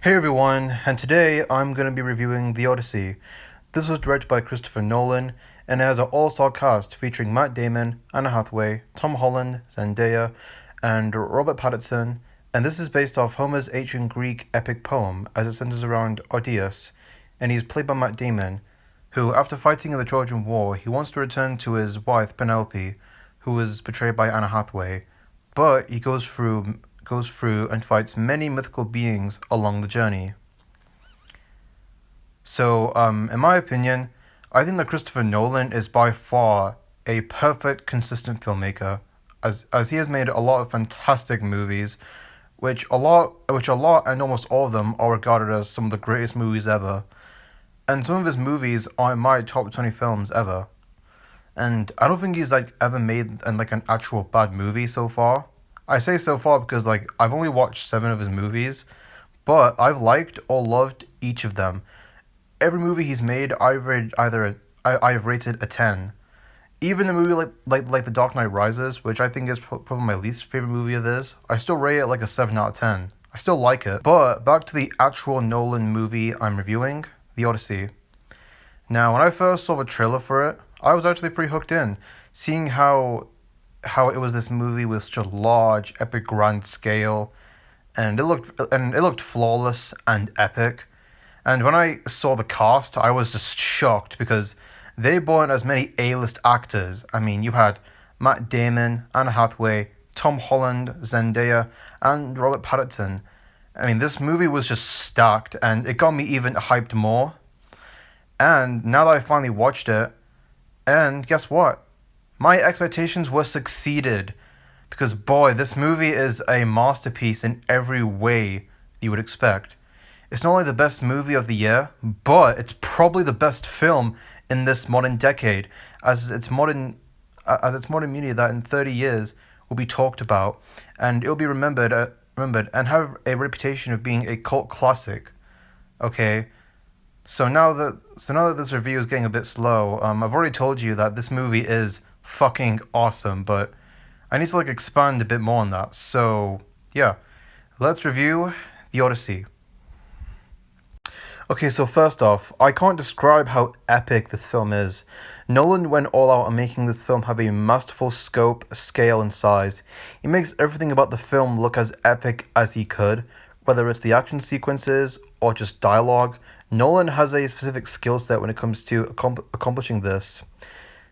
Hey everyone, and today I'm going to be reviewing The Odyssey. This was directed by Christopher Nolan and it has an all-star cast featuring Matt Damon, Anna Hathaway, Tom Holland, Zendaya, and Robert Pattinson, and this is based off Homer's ancient Greek epic poem as it centers around Odyssey, and he's played by Matt Damon, who, after fighting in the Trojan War, he wants to return to his wife Penelope, who was betrayed by Anna Hathaway, but he goes through and fights many mythical beings along the journey. So, in my opinion, I think that Christopher Nolan is by far a perfect, consistent filmmaker, as he has made a lot of fantastic movies, which a lot and almost all of them are regarded as some of the greatest movies ever. And some of his movies are in my top 20 films ever. And I don't think he's ever made an actual bad movie so far. I say so far because I've only watched 7 of his movies, but I've liked or loved each of them. Every movie he's made, I've rated a 10. Even a movie like The Dark Knight Rises, which I think is probably my least favorite movie of his, I still rate it like a 7 out of 10. I still like it. But back to the actual Nolan movie I'm reviewing, The Odyssey. Now, when I first saw the trailer for it, I was actually pretty hooked in, seeing how it was this movie with such a large, epic, grand scale, and it looked flawless and epic. And when I saw the cast, I was just shocked because they brought in as many A-list actors. I mean, you had Matt Damon, Anna Hathaway, Tom Holland, Zendaya, and Robert Pattinson. I mean, this movie was just stacked, and it got me even hyped more. And now that I finally watched it, and guess what? My expectations were succeeded. Because boy, this movie is a masterpiece in every way you would expect. It's not only the best movie of the year, but it's probably the best film in this modern decade, as it's modern media that in 30 years will be talked about, and it'll be remembered and have a reputation of being a cult classic. Okay, so now that this review is getting a bit slow, I've already told you that this movie is fucking awesome, but I need to expand a bit more on that. So yeah, let's review The Odyssey. Okay, so first off, I can't describe how epic this film is. Nolan went all out on making this film have a masterful scope, scale, and size. He makes everything about the film look as epic as he could, whether it's the action sequences or just dialogue. Nolan has a specific skill set when it comes to accomplishing this.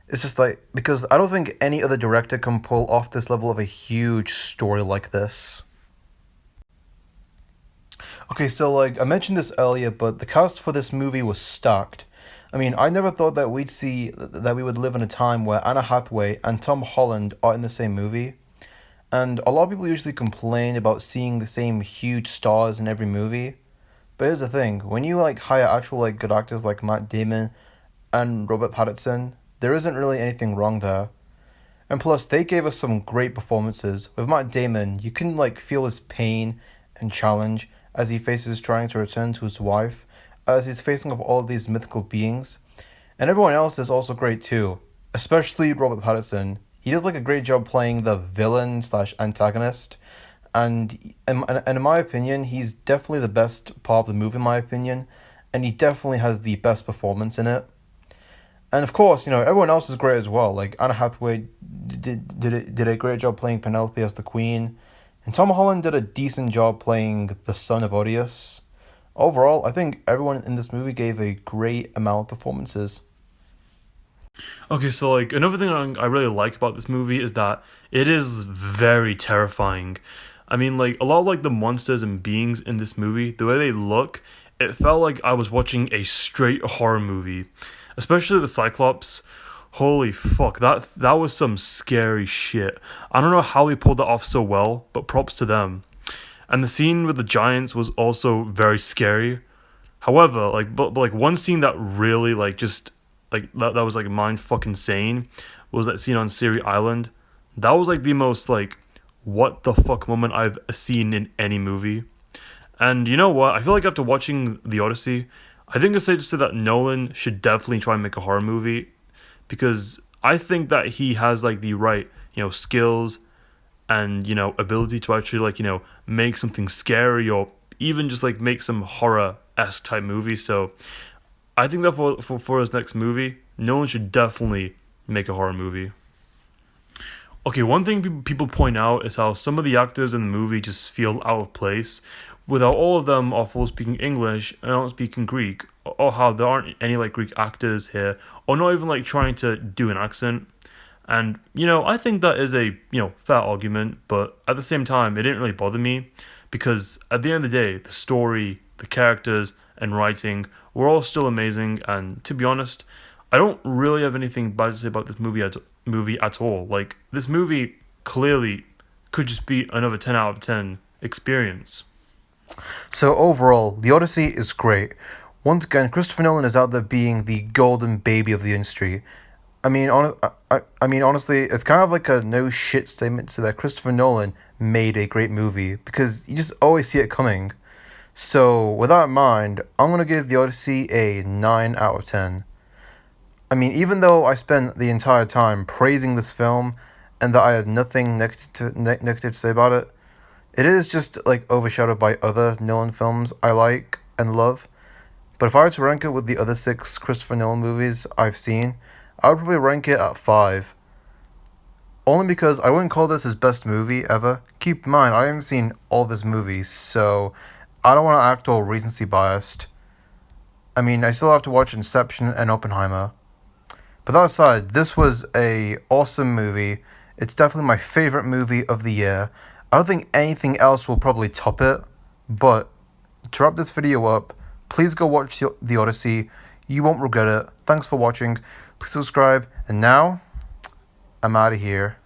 It's just because I don't think any other director can pull off this level of a huge story like this. Okay, so I mentioned this earlier, but the cast for this movie was stacked. I mean, I never thought that we would live in a time where Anna Hathaway and Tom Holland are in the same movie. And a lot of people usually complain about seeing the same huge stars in every movie. But here's the thing, when you hire actual good actors like Matt Damon and Robert Pattinson, there isn't really anything wrong there. And plus, they gave us some great performances. With Matt Damon, you can feel his pain and challenge as he faces trying to return to his wife, as he's facing off all of these mythical beings. And everyone else is also great too, especially Robert Pattinson. He does a great job playing the villain slash antagonist, and in my opinion, he's definitely the best part of the movie, in my opinion, and he definitely has the best performance in it. And of course, everyone else is great as well. Like Anna Hathaway did a great job playing Penelope as the queen, and Tom Holland did a decent job playing the son of Odyssey. Overall, I think everyone in this movie gave a great amount of performances. Okay, so another thing I really like about this movie is that it is very terrifying. I mean, a lot of the monsters and beings in this movie, the way they look, it felt like I was watching a straight horror movie. Especially the Cyclops. Holy fuck, that was some scary shit. I don't know how they pulled that off so well, but props to them. And the scene with the giants was also very scary. However, but one scene that really just that was mind fucking sane was that scene on Siri Island. That was the most what the fuck moment I've seen in any movie. And you know what? I feel like after watching The Odyssey, I think it's safe to say that Nolan should definitely try and make a horror movie because I think that he has the right, skills and ability to actually make something scary or even just like make some horror esque type movies. So I think that for his next movie, Nolan should definitely make a horror movie. Okay, one thing people point out is how some of the actors in the movie just feel out of place, without all of them are full speaking English and aren't speaking Greek, or how there aren't any like Greek actors here, or not even like trying to do an accent. And I think that is a fair argument, but at the same time, it didn't really bother me because at the end of the day, the story, the characters, and writing were all still amazing. And to be honest, I don't really have anything bad to say about this movie at all. Like this movie clearly could just be another 10 out of 10 experience. So overall, The Odyssey is great. Once again, Christopher Nolan is out there being the golden baby of the industry. I mean, honestly, it's kind of like a no shit statement to that Christopher Nolan made a great movie because you just always see it coming. So, with that in mind, I'm gonna give The Odyssey a 9 out of 10. I mean, even though I spent the entire time praising this film and that I had nothing negative to say about it, it is just like overshadowed by other Nolan films I like and love. But if I were to rank it with the other six Christopher Nolan movies I've seen, I would probably rank it at 5. Only because I wouldn't call this his best movie ever. Keep in mind, I haven't seen all of his movies, so I don't want to act all recency biased. I mean, I still have to watch Inception and Oppenheimer. But that aside, this was a awesome movie. It's definitely my favorite movie of the year. I don't think anything else will probably top it. But to wrap this video up, please go watch The Odyssey. You won't regret it. Thanks for watching. Please subscribe. And now, I'm out of here.